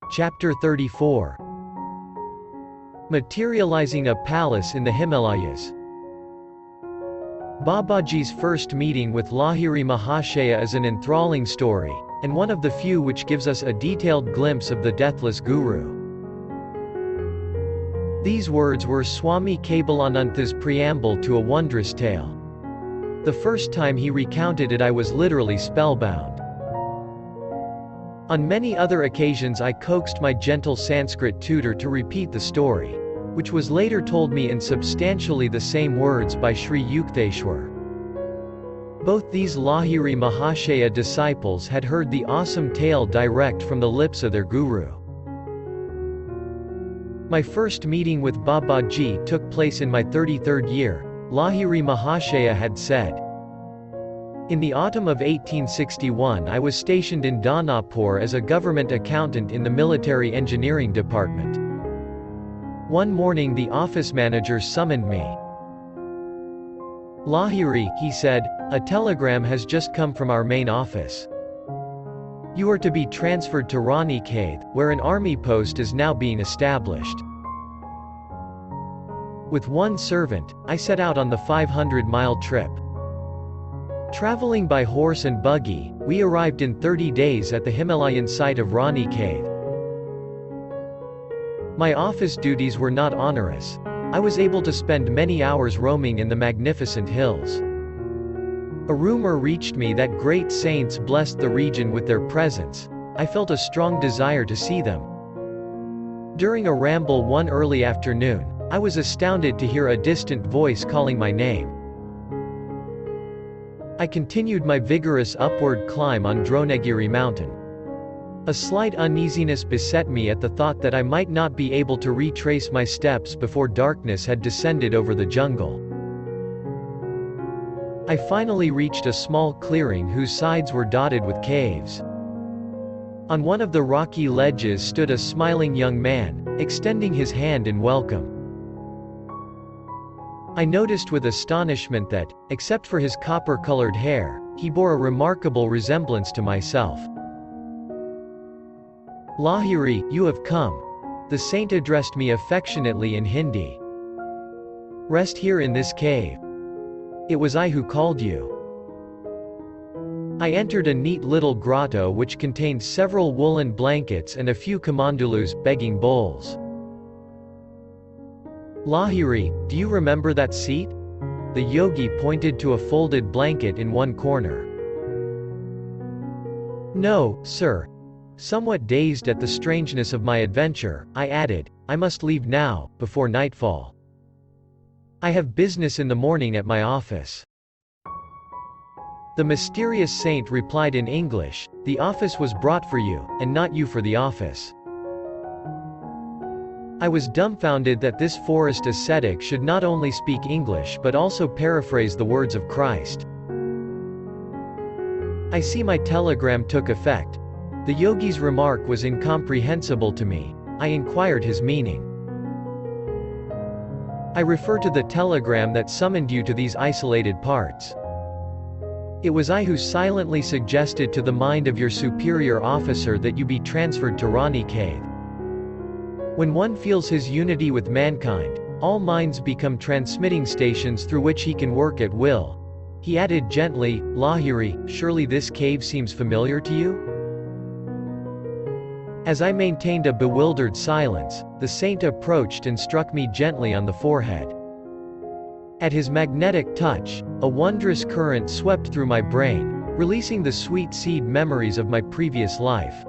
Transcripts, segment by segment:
Chapter 34. Materializing a Palace in the Himalayas. Babaji's first meeting with Lahiri Mahashaya is an enthralling story, and one of the few which gives us a detailed glimpse of the deathless Guru. These words were Swami Kebalanantha's preamble to a wondrous tale. The first time he recounted it I was literally spellbound. On many other occasions I coaxed my gentle Sanskrit tutor to repeat the story, which was later told me in substantially the same words by Sri Yukteswar. Both these Lahiri Mahashaya disciples had heard the awesome tale direct from the lips of their guru. My first meeting with Babaji took place in my 33rd year, Lahiri Mahashaya had said. In the autumn of 1861 I was stationed in Danapur as a government accountant in the military engineering department. One morning the office manager summoned me. Lahiri, he said, a telegram has just come from our main office. You are to be transferred to Rani Khed, where an army post is now being established. With one servant, I set out on the 500-mile trip. Traveling by horse and buggy, we arrived in 30 days at the Himalayan site of Rani Khed. My office duties were not onerous. I was able to spend many hours roaming in the magnificent hills. A rumor reached me that great saints blessed the region with their presence. I felt a strong desire to see them. During a ramble one early afternoon, I was astounded to hear a distant voice calling my name. I continued my vigorous upward climb on Dronagiri mountain. A slight uneasiness beset me at the thought that I might not be able to retrace my steps before darkness had descended over the jungle. I finally reached a small clearing whose sides were dotted with caves. On one of the rocky ledges stood a smiling young man, extending his hand in welcome. I noticed with astonishment that, except for his copper-colored hair, he bore a remarkable resemblance to myself. Lahiri, you have come. The saint addressed me affectionately in Hindi. Rest here in this cave. It was I who called you. I entered a neat little grotto which contained several woolen blankets and a few kamandulus, begging bowls. Lahiri, do you remember that seat? The yogi pointed to a folded blanket in one corner. No, sir. Somewhat dazed at the strangeness of my adventure, I added, I must leave now, before nightfall. I have business in the morning at my office. The mysterious saint replied in English, the office was brought for you, and not you for the office. I was dumbfounded that this forest ascetic should not only speak English but also paraphrase the words of Christ. I see my telegram took effect. The yogi's remark was incomprehensible to me. I inquired his meaning. I refer to the telegram that summoned you to these isolated parts. It was I who silently suggested to the mind of your superior officer that you be transferred to Rani Khed. When one feels his unity with mankind, all minds become transmitting stations through which he can work at will. He added gently, Lahiri, surely this cave seems familiar to you? As I maintained a bewildered silence, the saint approached and struck me gently on the forehead. At his magnetic touch, a wondrous current swept through my brain, releasing the sweet seed memories of my previous life.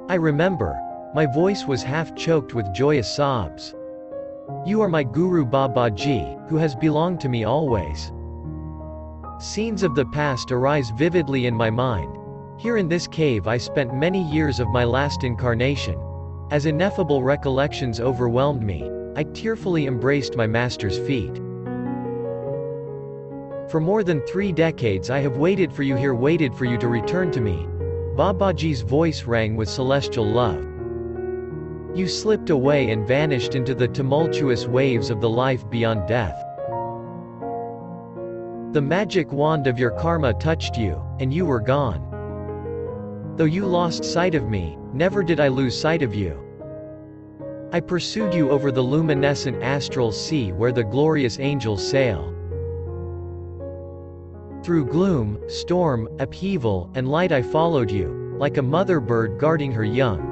I remember. My voice was half choked with joyous sobs. You are my Guru Babaji, who has belonged to me always. Scenes of the past arise vividly in my mind. Here in this cave I spent many years of my last incarnation. As ineffable recollections overwhelmed me, I tearfully embraced my master's feet. For more than 3 decades I have waited for you here, waited for you to return to me. Babaji's voice rang with celestial love. You slipped away and vanished into the tumultuous waves of the life beyond death. The magic wand of your karma touched you, and you were gone. Though you lost sight of me, never did I lose sight of you. I pursued you over the luminescent astral sea where the glorious angels sail. Through gloom, storm, upheaval, and light I followed you, like a mother bird guarding her young.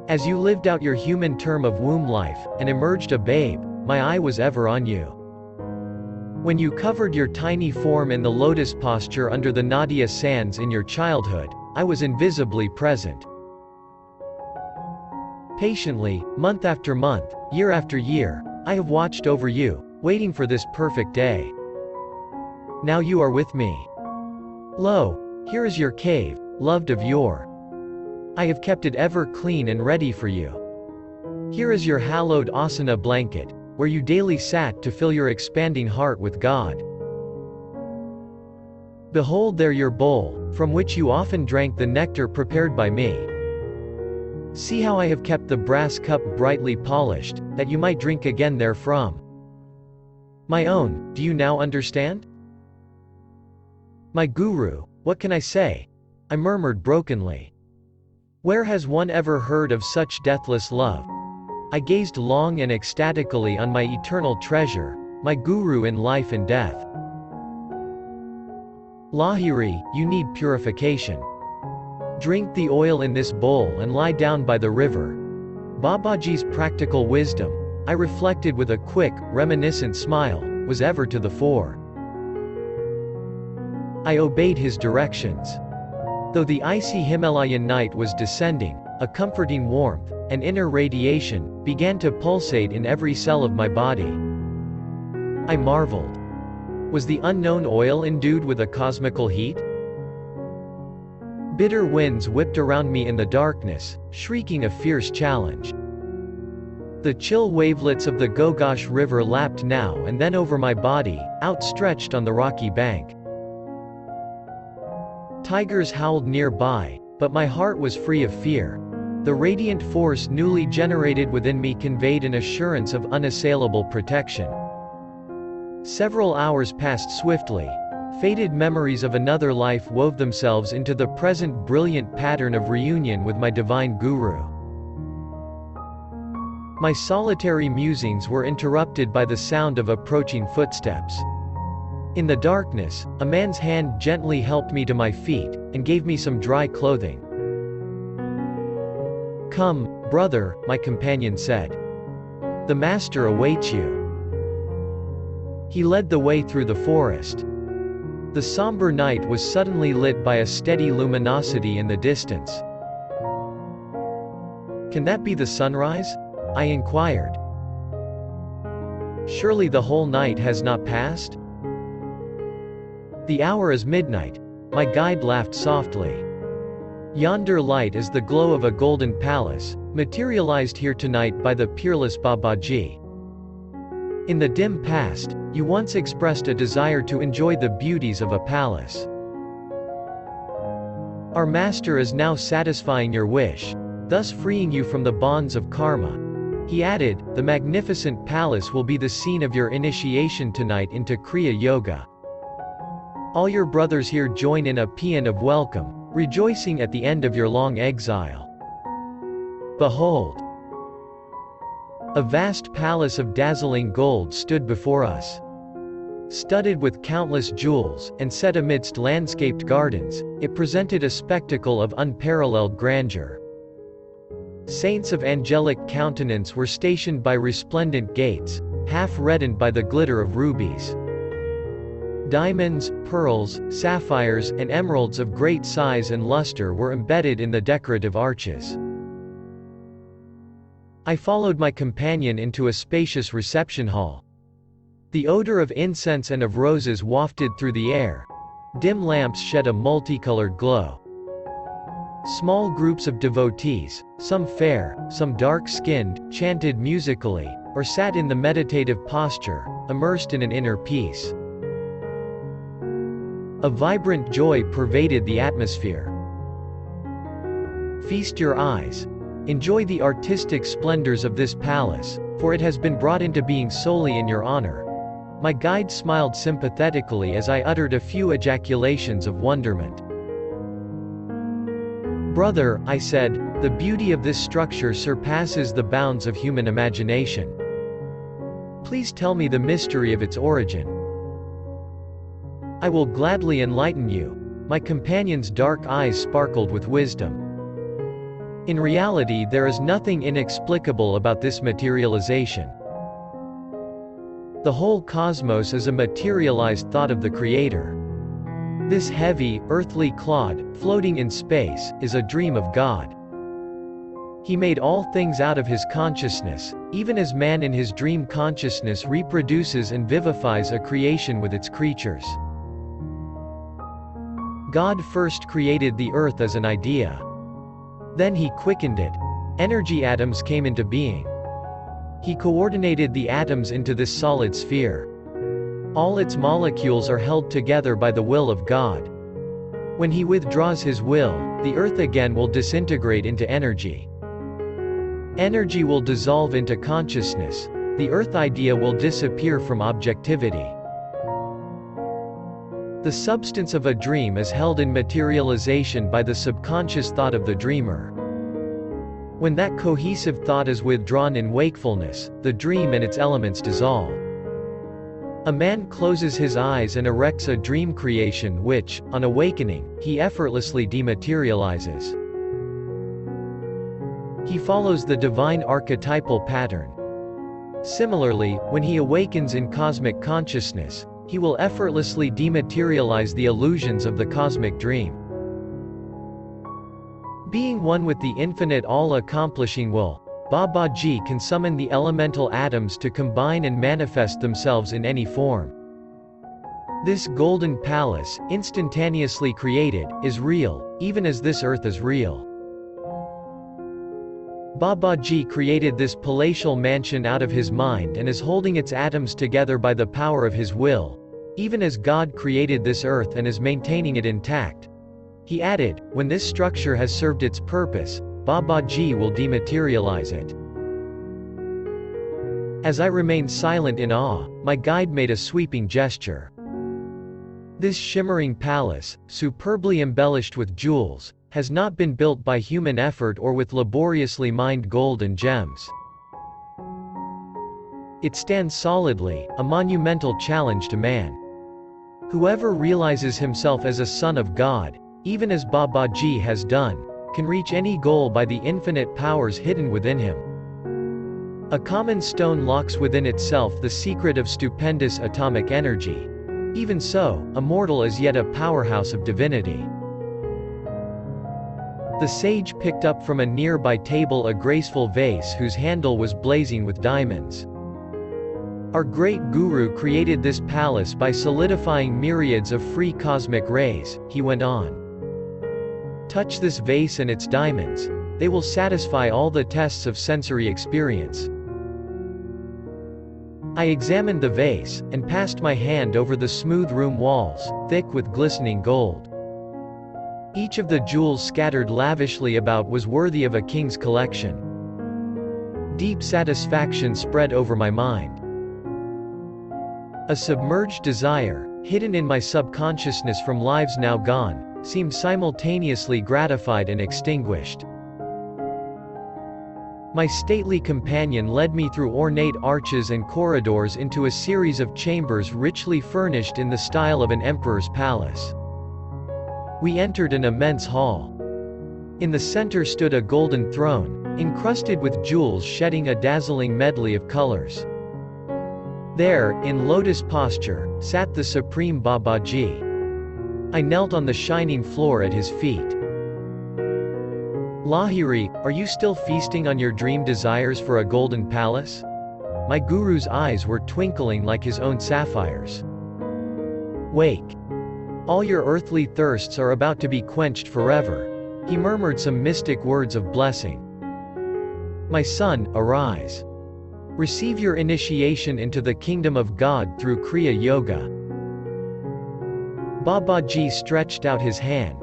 As you lived out your human term of womb life, and emerged a babe, my eye was ever on you. When you covered your tiny form in the lotus posture under the Nadia sands in your childhood, I was invisibly present. Patiently, month after month, year after year, I have watched over you, waiting for this perfect day. Now you are with me. Lo, here is your cave, loved of yore. I have kept it ever clean and ready for you. Here is your hallowed asana blanket, where you daily sat to fill your expanding heart with God. Behold there your bowl, from which you often drank the nectar prepared by me. See how I have kept the brass cup brightly polished, that you might drink again therefrom. My own, do you now understand? My guru, what can I say? I murmured brokenly. Where has one ever heard of such deathless love? I gazed long and ecstatically on my eternal treasure, my guru in life and death. Lahiri, you need purification. Drink the oil in this bowl and lie down by the river. Babaji's practical wisdom, I reflected with a quick, reminiscent smile, was ever to the fore. I obeyed his directions. Though the icy Himalayan night was descending, a comforting warmth, and inner radiation, began to pulsate in every cell of my body. I marveled. Was the unknown oil endued with a cosmical heat? Bitter winds whipped around me in the darkness, shrieking a fierce challenge. The chill wavelets of the Gogosh River lapped now and then over my body, outstretched on the rocky bank. Tigers howled nearby, but my heart was free of fear. The radiant force newly generated within me conveyed an assurance of unassailable protection. Several hours passed swiftly. Faded memories of another life wove themselves into the present brilliant pattern of reunion with my divine guru. My solitary musings were interrupted by the sound of approaching footsteps. In the darkness, a man's hand gently helped me to my feet, and gave me some dry clothing. Come, brother, my companion said. The master awaits you. He led the way through the forest. The somber night was suddenly lit by a steady luminosity in the distance. Can that be the sunrise? I inquired. Surely the whole night has not passed? The hour is midnight. My guide laughed softly. Yonder light is the glow of a golden palace, materialized here tonight by the peerless Babaji. In the dim past, you once expressed a desire to enjoy the beauties of a palace. Our master is now satisfying your wish, thus freeing you from the bonds of karma. He added, the magnificent palace will be the scene of your initiation tonight into Kriya Yoga. All your brothers here join in a paean of welcome, rejoicing at the end of your long exile. Behold! A vast palace of dazzling gold stood before us. Studded with countless jewels, and set amidst landscaped gardens, it presented a spectacle of unparalleled grandeur. Saints of angelic countenance were stationed by resplendent gates, half reddened by the glitter of rubies. Diamonds, pearls, sapphires, and emeralds of great size and luster were embedded in the decorative arches. I followed my companion into a spacious reception hall. The odor of incense and of roses wafted through the air. Dim lamps shed a multicolored glow. Small groups of devotees, some fair, some dark-skinned, chanted musically, or sat in the meditative posture, immersed in an inner peace. A vibrant joy pervaded the atmosphere. Feast your eyes. Enjoy the artistic splendors of this palace, for it has been brought into being solely in your honor. My guide smiled sympathetically as I uttered a few ejaculations of wonderment. "Brother," I said, "the beauty of this structure surpasses the bounds of human imagination. Please tell me the mystery of its origin." "I will gladly enlighten you." My companion's dark eyes sparkled with wisdom. "In reality, there is nothing inexplicable about this materialization. The whole cosmos is a materialized thought of the Creator. This heavy, earthly clod, floating in space, is a dream of God. He made all things out of His consciousness, even as man in his dream consciousness reproduces and vivifies a creation with its creatures. God first created the earth as an idea. Then He quickened it. Energy atoms came into being. He coordinated the atoms into this solid sphere. All its molecules are held together by the will of God. When He withdraws His will, the earth again will disintegrate into energy. Energy will dissolve into consciousness. The earth idea will disappear from objectivity. The substance of a dream is held in materialization by the subconscious thought of the dreamer. When that cohesive thought is withdrawn in wakefulness, the dream and its elements dissolve. A man closes his eyes and erects a dream creation which, on awakening, he effortlessly dematerializes. He follows the divine archetypal pattern. Similarly, when he awakens in cosmic consciousness, he will effortlessly dematerialize the illusions of the cosmic dream. Being one with the infinite all-accomplishing will, Babaji can summon the elemental atoms to combine and manifest themselves in any form. This golden palace, instantaneously created, is real, even as this earth is real. Babaji created this palatial mansion out of his mind and is holding its atoms together by the power of his will, even as God created this earth and is maintaining it intact. He added, when this structure has served its purpose, Babaji will dematerialize it. As I remained silent in awe, my guide made a sweeping gesture. This shimmering palace, superbly embellished with jewels, has not been built by human effort or with laboriously mined gold and gems. It stands solidly, a monumental challenge to man. Whoever realizes himself as a son of God, even as Babaji has done, can reach any goal by the infinite powers hidden within him. A common stone locks within itself the secret of stupendous atomic energy. Even so, a mortal is yet a powerhouse of divinity. The sage picked up from a nearby table a graceful vase whose handle was blazing with diamonds. Our great guru created this palace by solidifying myriads of free cosmic rays, he went on. Touch this vase and its diamonds. They will satisfy all the tests of sensory experience. I examined the vase, and passed my hand over the smooth room walls, thick with glistening gold. Each of the jewels scattered lavishly about was worthy of a king's collection. Deep satisfaction spread over my mind. A submerged desire, hidden in my subconsciousness from lives now gone, seemed simultaneously gratified and extinguished. My stately companion led me through ornate arches and corridors into a series of chambers richly furnished in the style of an emperor's palace. We entered an immense hall. In the center stood a golden throne, encrusted with jewels shedding a dazzling medley of colors. There, in lotus posture, sat the supreme Babaji. I knelt on the shining floor at his feet. Lahiri, are you still feasting on your dream desires for a golden palace? My guru's eyes were twinkling like his own sapphires. Wake. All your earthly thirsts are about to be quenched forever. He murmured some mystic words of blessing. My son, arise. Receive your initiation into the kingdom of God through Kriya Yoga. Babaji stretched out his hand.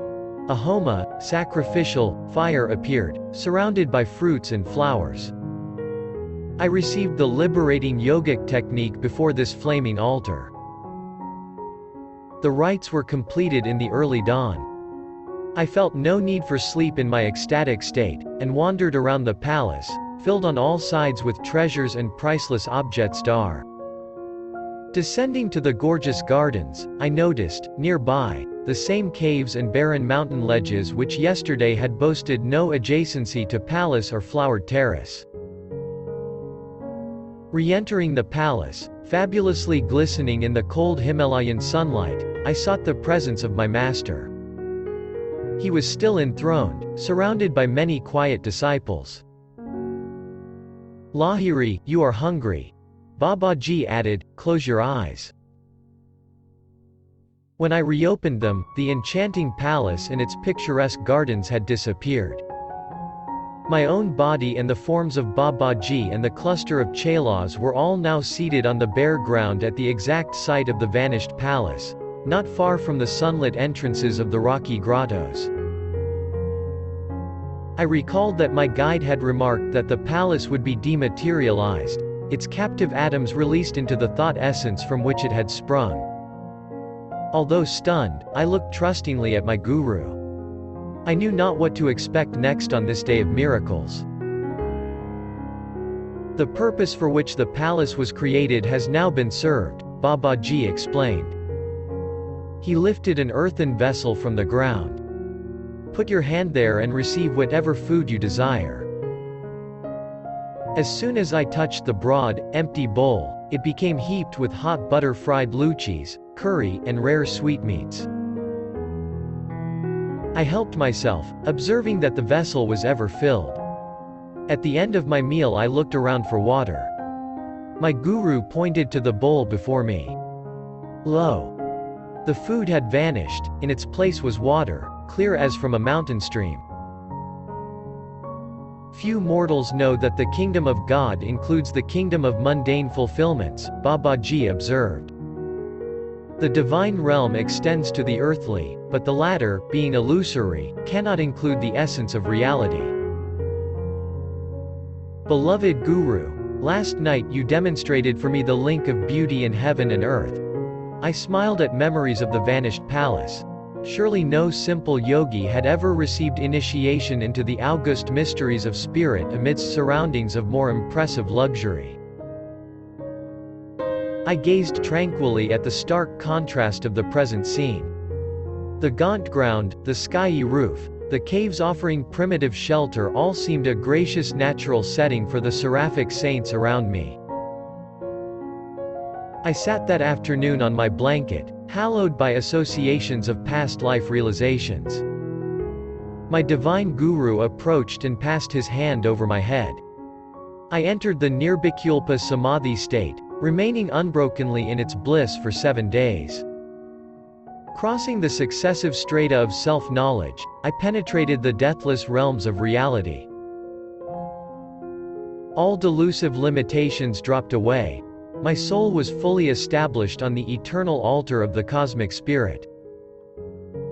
A homa, sacrificial, fire appeared, surrounded by fruits and flowers. I received the liberating yogic technique before this flaming altar. The rites were completed in the early dawn. I felt no need for sleep in my ecstatic state, and wandered around the palace, filled on all sides with treasures and priceless objets d'art. Descending to the gorgeous gardens, I noticed, nearby, the same caves and barren mountain ledges which yesterday had boasted no adjacency to palace or flowered terrace. Re-entering the palace, fabulously glistening in the cold Himalayan sunlight, I sought the presence of my master. He was still enthroned, surrounded by many quiet disciples. "Lahiri, you are hungry," Babaji added, "close your eyes." When I reopened them, the enchanting palace and its picturesque gardens had disappeared. My own body and the forms of Babaji and the cluster of chelas were all now seated on the bare ground at the exact site of the vanished palace, not far from the sunlit entrances of the rocky grottos. I recalled that my guide had remarked that the palace would be dematerialized, its captive atoms released into the thought essence from which it had sprung. Although stunned, I looked trustingly at my guru. I knew not what to expect next on this day of miracles. "The purpose for which the palace was created has now been served," Babaji explained. He lifted an earthen vessel from the ground. "Put your hand there and receive whatever food you desire." As soon as I touched the broad, empty bowl, it became heaped with hot butter-fried luchis, curry, and rare sweetmeats. I helped myself, observing that the vessel was ever filled. At the end of my meal I looked around for water. My guru pointed to the bowl before me. Lo! The food had vanished, in its place was water, clear as from a mountain stream. Few mortals know that the kingdom of God includes the kingdom of mundane fulfillments, Babaji observed. The divine realm extends to the earthly, but the latter, being illusory, cannot include the essence of reality. Beloved Guru, last night you demonstrated for me the link of beauty in heaven and earth. I smiled at memories of the vanished palace. Surely no simple yogi had ever received initiation into the august mysteries of spirit amidst surroundings of more impressive luxury. I gazed tranquilly at the stark contrast of the present scene. The gaunt ground, the skyey roof, the caves offering primitive shelter all seemed a gracious natural setting for the seraphic saints around me. I sat that afternoon on my blanket, hallowed by associations of past life realizations. My divine guru approached and passed his hand over my head. I entered the Nirvikalpa Samadhi state, remaining unbrokenly in its bliss for 7 days. Crossing the successive strata of self-knowledge, I penetrated the deathless realms of reality. All delusive limitations dropped away. My soul was fully established on the eternal altar of the cosmic spirit.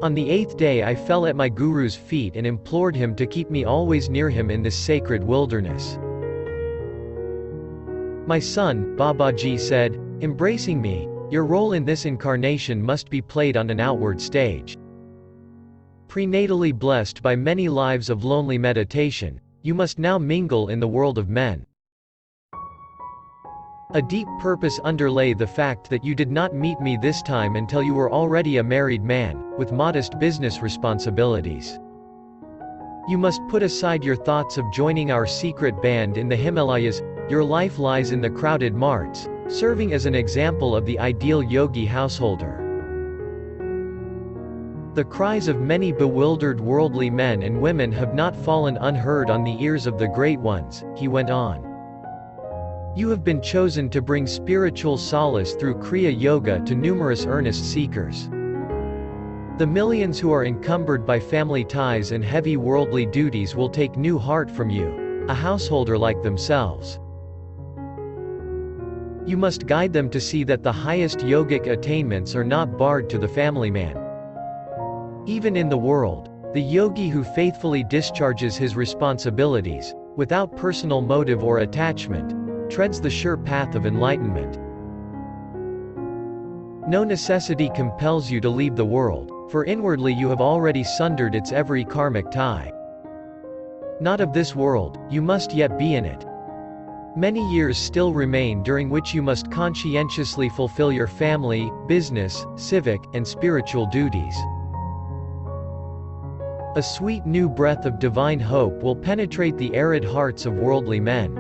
On the 8th day I fell at my guru's feet and implored him to keep me always near him in this sacred wilderness. "My son," Babaji said, embracing me, "your role in this incarnation must be played on an outward stage. Prenatally blessed by many lives of lonely meditation, you must now mingle in the world of men." A deep purpose underlay the fact that you did not meet me this time until you were already a married man, with modest business responsibilities. You must put aside your thoughts of joining our secret band in the Himalayas. Your life lies in the crowded marts, serving as an example of the ideal yogi householder. The cries of many bewildered worldly men and women have not fallen unheard on the ears of the great ones, he went on. You have been chosen to bring spiritual solace through Kriya Yoga to numerous earnest seekers. The millions who are encumbered by family ties and heavy worldly duties will take new heart from you, a householder like themselves. You must guide them to see that the highest yogic attainments are not barred to the family man. Even in the world, the yogi who faithfully discharges his responsibilities, without personal motive or attachment, treads the sure path of enlightenment. No necessity compels you to leave the world, for inwardly you have already sundered its every karmic tie. Not of this world, you must yet be in it. Many years still remain during which you must conscientiously fulfill your family, business, civic, and spiritual duties. A sweet new breath of divine hope will penetrate the arid hearts of worldly men.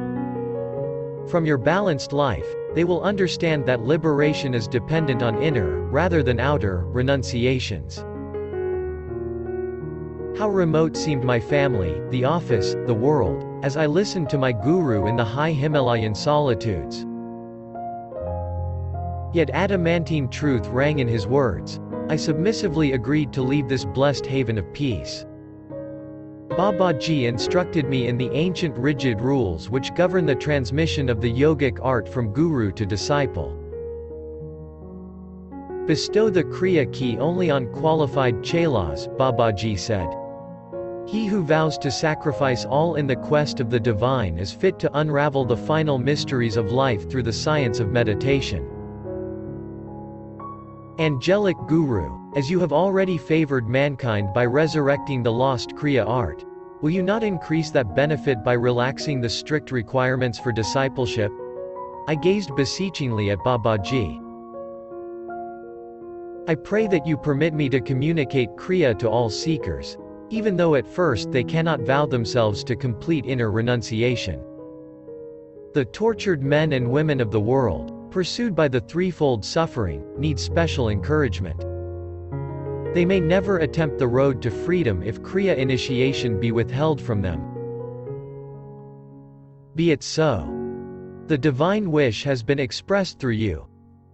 From your balanced life, they will understand that liberation is dependent on inner, rather than outer, renunciations. How remote seemed my family, the office, the world, as I listened to my guru in the high Himalayan solitudes. Yet adamantine truth rang in his words. I submissively agreed to leave this blessed haven of peace. Babaji instructed me in the ancient rigid rules which govern the transmission of the yogic art from guru to disciple. Bestow the Kriya key only on qualified chelas, Babaji said. He who vows to sacrifice all in the quest of the divine is fit to unravel the final mysteries of life through the science of meditation. Angelic Guru, as you have already favored mankind by resurrecting the lost Kriya art, will you not increase that benefit by relaxing the strict requirements for discipleship? I gazed beseechingly at Babaji. I pray that you permit me to communicate Kriya to all seekers, even though at first they cannot vow themselves to complete inner renunciation. The tortured men and women of the world, pursued by the threefold suffering, need special encouragement. They may never attempt the road to freedom if Kriya initiation be withheld from them. Be it so. The divine wish has been expressed through you.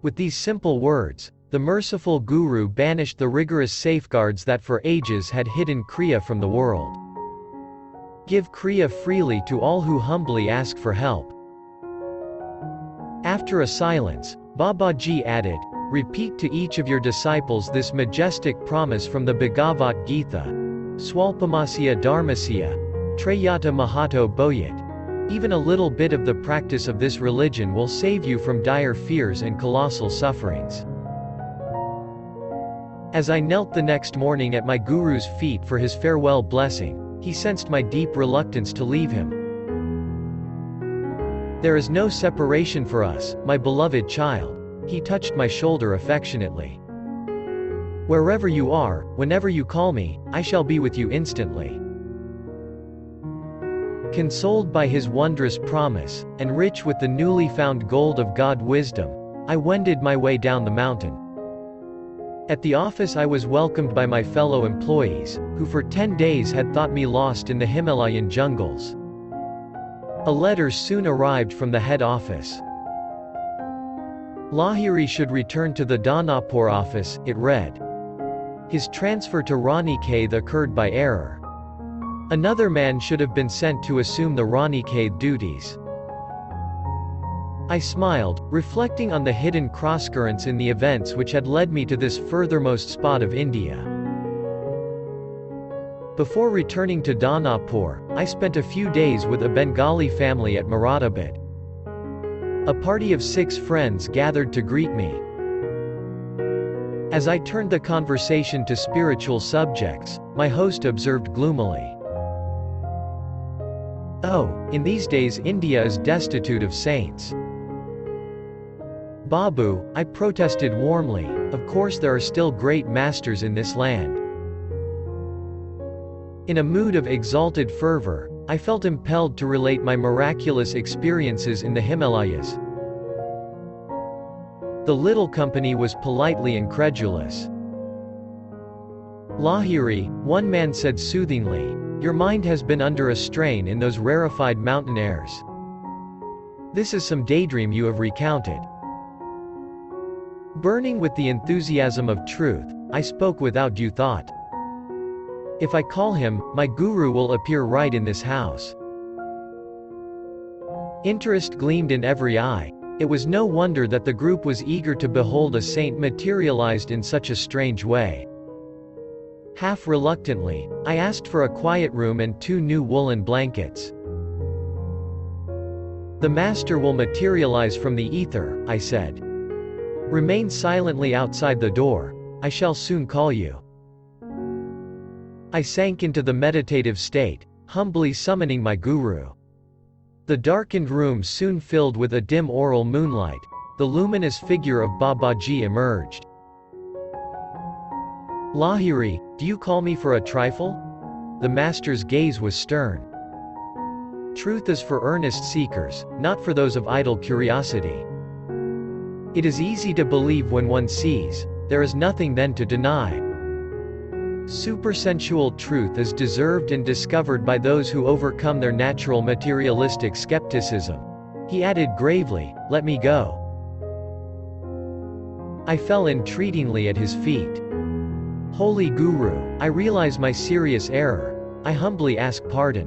With these simple words, the merciful Guru banished the rigorous safeguards that for ages had hidden Kriya from the world. Give Kriya freely to all who humbly ask for help. After a silence, Babaji added, repeat to each of your disciples this majestic promise from the Bhagavad Gita. Swalpamasya dharmasya, trayata mahato boyat. Even a little bit of the practice of this religion will save you from dire fears and colossal sufferings. As I knelt the next morning at my guru's feet for his farewell blessing, he sensed my deep reluctance to leave him. There is no separation for us, my beloved child. He touched my shoulder affectionately. Wherever you are, whenever you call me, I shall be with you instantly. Consoled by his wondrous promise, and rich with the newly found gold of God wisdom, I wended my way down the mountain. At the office I was welcomed by my fellow employees, who for 10 days had thought me lost in the Himalayan jungles. A letter soon arrived from the head office. Lahiri should return to the Danapur office, it read. His transfer to Ranikhet occurred by error. Another man should have been sent to assume the Ranikhet duties. I smiled, reflecting on the hidden crosscurrents in the events which had led me to this furthermost spot of India. Before returning to Danapur, I spent a few days with a Bengali family at Moradabad. A party of 6 friends gathered to greet me. As I turned the conversation to spiritual subjects, my host observed gloomily. Oh, in these days India is destitute of saints. Babu, I protested warmly, of course there are still great masters in this land. In a mood of exalted fervor, I felt impelled to relate my miraculous experiences in the Himalayas. The little company was politely incredulous. Lahiri, one man said soothingly, your mind has been under a strain in those rarefied mountain airs. This is some daydream you have recounted. Burning with the enthusiasm of truth, I spoke without due thought. If I call him, my guru will appear right in this house. Interest gleamed in every eye. It was no wonder that the group was eager to behold a saint materialized in such a strange way. Half reluctantly, I asked for a quiet room and 2 new woolen blankets. The master will materialize from the ether, I said. Remain silently outside the door. I shall soon call you. I sank into the meditative state, humbly summoning my guru. The darkened room soon filled with a dim aural moonlight. The luminous figure of Babaji emerged. "Lahiri, do you call me for a trifle?" The master's gaze was stern. "Truth is for earnest seekers, not for those of idle curiosity. It is easy to believe when one sees, there is nothing then to deny. Supersensual truth is deserved and discovered by those who overcome their natural materialistic skepticism." He added gravely, "Let me go." I fell entreatingly at his feet. "Holy Guru, I realize my serious error. I humbly ask pardon.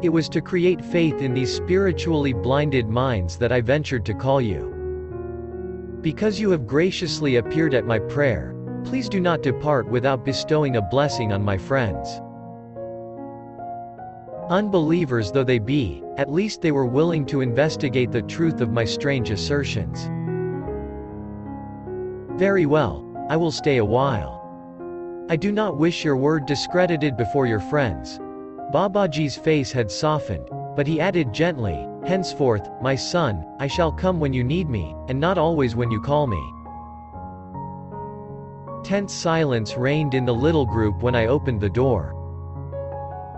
It was to create faith in these spiritually blinded minds that I ventured to call you. Because you have graciously appeared at my prayer, please do not depart without bestowing a blessing on my friends." Unbelievers though they be, at least they were willing to investigate the truth of my strange assertions. "Very well, I will stay a while. I do not wish your word discredited before your friends." Babaji's face had softened, but he added gently, "Henceforth, my son, I shall come when you need me, and not always when you call me." Tense silence reigned in the little group when I opened the door.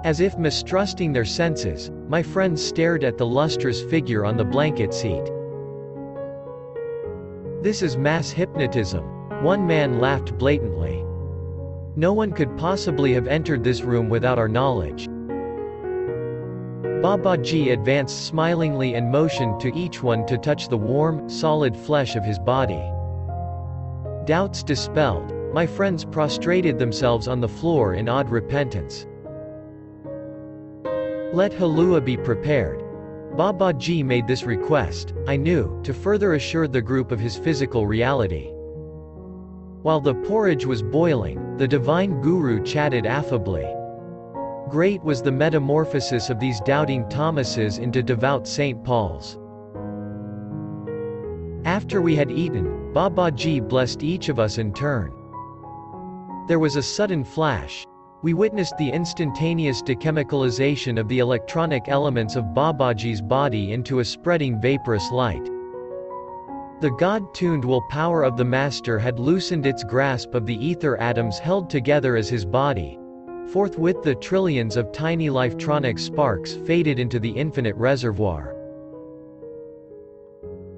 As if mistrusting their senses, my friends stared at the lustrous figure on the blanket seat. "This is mass hypnotism," one man laughed blatantly. "No one could possibly have entered this room without our knowledge." Babaji advanced smilingly and motioned to each one to touch the warm, solid flesh of his body. Doubts dispelled, my friends prostrated themselves on the floor in awed repentance. "Let halua be prepared." Babaji made this request, I knew, to further assure the group of his physical reality. While the porridge was boiling, the divine guru chatted affably. Great was the metamorphosis of these doubting Thomases into devout St. Pauls. After we had eaten, Babaji blessed each of us in turn. There was a sudden flash. We witnessed the instantaneous dechemicalization of the electronic elements of Babaji's body into a spreading vaporous light. The God-tuned willpower of the Master had loosened its grasp of the ether atoms held together as his body. Forthwith the trillions of tiny lifetronic sparks faded into the infinite reservoir.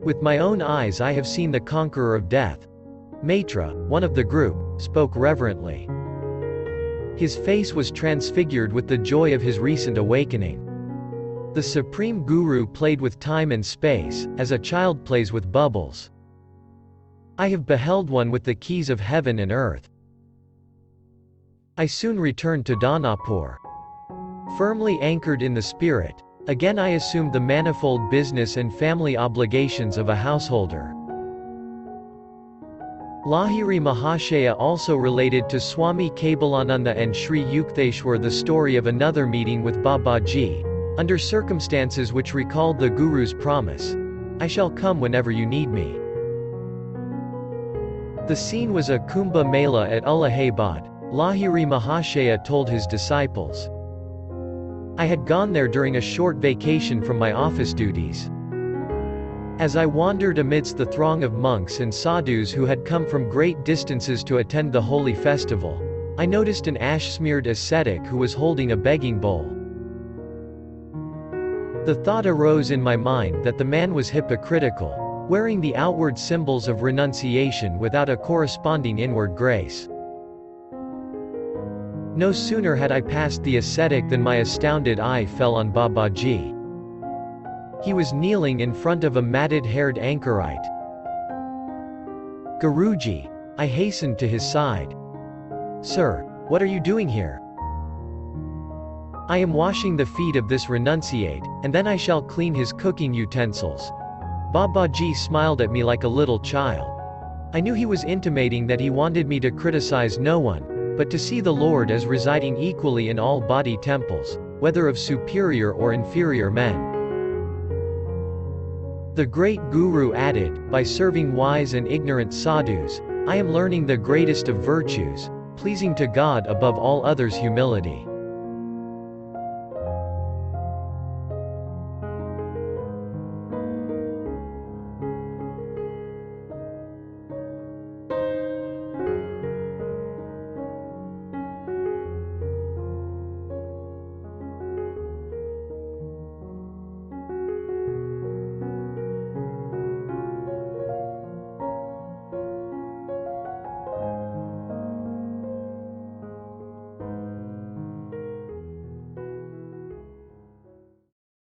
With my own eyes I have seen the conqueror of death. Maitra, one of the group, spoke reverently. His face was transfigured with the joy of his recent awakening. The Supreme Guru played with time and space, as a child plays with bubbles. I have beheld one with the keys of heaven and earth. I soon returned to Danapur. Firmly anchored in the spirit, again I assumed the manifold business and family obligations of a householder. Lahiri Mahashaya also related to Swami Kebalananda and Sri Yukteswar the story of another meeting with Babaji, under circumstances which recalled the Guru's promise, "I shall come whenever you need me." The scene was a Kumbh Mela at Allahabad. Lahiri Mahashaya told his disciples. I had gone there during a short vacation from my office duties. As I wandered amidst the throng of monks and sadhus who had come from great distances to attend the holy festival, I noticed an ash-smeared ascetic who was holding a begging bowl. The thought arose in my mind that the man was hypocritical, wearing the outward symbols of renunciation without a corresponding inward grace. No sooner had I passed the ascetic than my astounded eye fell on Babaji. He was kneeling in front of a matted-haired anchorite. "Guruji," I hastened to his side. "Sir, what are you doing here?" "I am washing the feet of this renunciate, and then I shall clean his cooking utensils." Babaji smiled at me like a little child. I knew he was intimating that he wanted me to criticize no one, but to see the Lord as residing equally in all body temples, whether of superior or inferior men. The great Guru added, "By serving wise and ignorant sadhus, I am learning the greatest of virtues, pleasing to God above all others, humility.